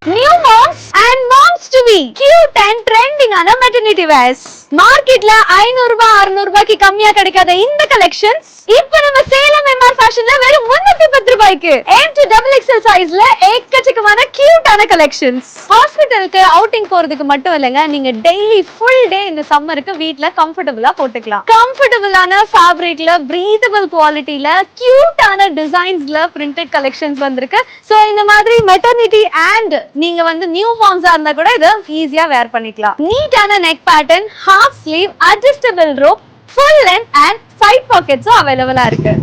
New moms and moms to be cute and trending ஆன maternity wears. மார்க்கெட்ல 500 ரூபாய் 600 ரூபாய்க்கு கம்மியா கிடைக்காத இந்த கலெக்ஷன்ஸ் இப்போ நம்ம சேலம் எம்ஆர் ஃபேஷன்ல வெறும் 310 ரூபாய்க்கு M to XXL சைஸ்ல ஏக்கச்சக்கமான கியூட்டான கலெக்ஷன்ஸ். ஹாஸ்பிடலுக்கு அவுட்டிங் போறதுக்கு மட்டும் இல்லங்க, நீங்க டெய்லி ஃபுல் டே இந்த சம்மருக்கு வீட்ல கம்ஃபர்ட்டபிளா போட்டுக்கலாம். கம்ஃபர்ட்டபிளான ஃபேப்ரிக்ல பிரீதபிள் குவாலிட்டில கியூட்டான டிசைன்ஸ்ல பிரிண்டட் கலெக்ஷன்ஸ் வந்திருக்கு. சோ இந்த மாதிரி மெட்டர்னிட்டி அண்ட் நீங்க வந்து நியூ மாம்ஸா இருந்தா கூட இத ஈஸியா வேர் பண்ணிக்கலாம். நீட்டான neck pattern, half sleeve, adjustable rope, full length and side பாக்கெட்ஸும் அவைலபிளா இருக்கு.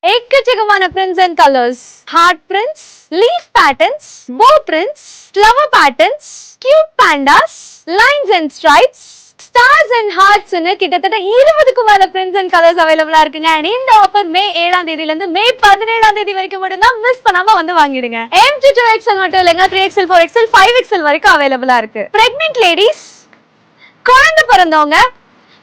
எக்கச்சக்கமான prints and colors, heart prints, leaf patterns, bow prints, flower patterns, cute pandas, lines and stripes, stars and hearts னு கிட்டத்தட்ட 20க்கும் மேல prints and colors அவைலபிளா இருக்குங்க. and இந்த ஆஃபர் மே 7ஆம் தேதியில இருந்து மே 17ஆம் தேதி வரைக்கும் மட்டும் தான், மிஸ் பண்ணாம வந்து வாங்கிடுங்க. M to 2XL மட்டும் இல்லங்க, 3XL 4XL 5XL வரைக்கும் அவைலபிளா இருக்கு. பிரெக்னன்ட் லேடிஸ், குழந்தை பிறந்தவங்க,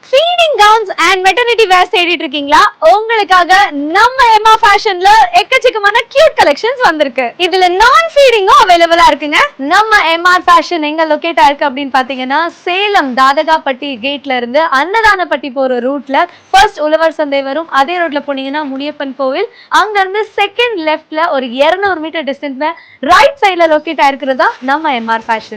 feeding gowns and maternity wears தேடிட்டு இருக்கீங்களா? உங்களுக்காக நம்ம எம்ஆர் ஃபேஷன்ல எக்கச்சக்கமான கியூட் கலெக்ஷன்ஸ் வந்திருக்கு. இதுல நான் ஃபீடிங்கும் அவைலபிளா இருக்குங்க. நம்ம எம்ஆர் ஃபேஷன் எங்க லொகேட் ஆயிருக்கு அப்படின்னு பாத்தீங்கன்னா, சேலம் தாதகாப்பட்டி கேட்ல இருந்து அன்னதானப்பட்டி போற ரூட்ல ஃபர்ஸ்ட் உழவர் சந்தை வரும். அதே ரோட்ல போனீங்கன்னா முனியப்பன் கோவில், அங்க இருந்து செகண்ட் லெஃப்ட்ல ஒரு 200 மீட்டர் டிஸ்டன்ஸ்ல ரைட் சைட்ல லொகேட் ஆயிருக்கிறதா நம்ம எம்ஆர் ஃபேஷன்.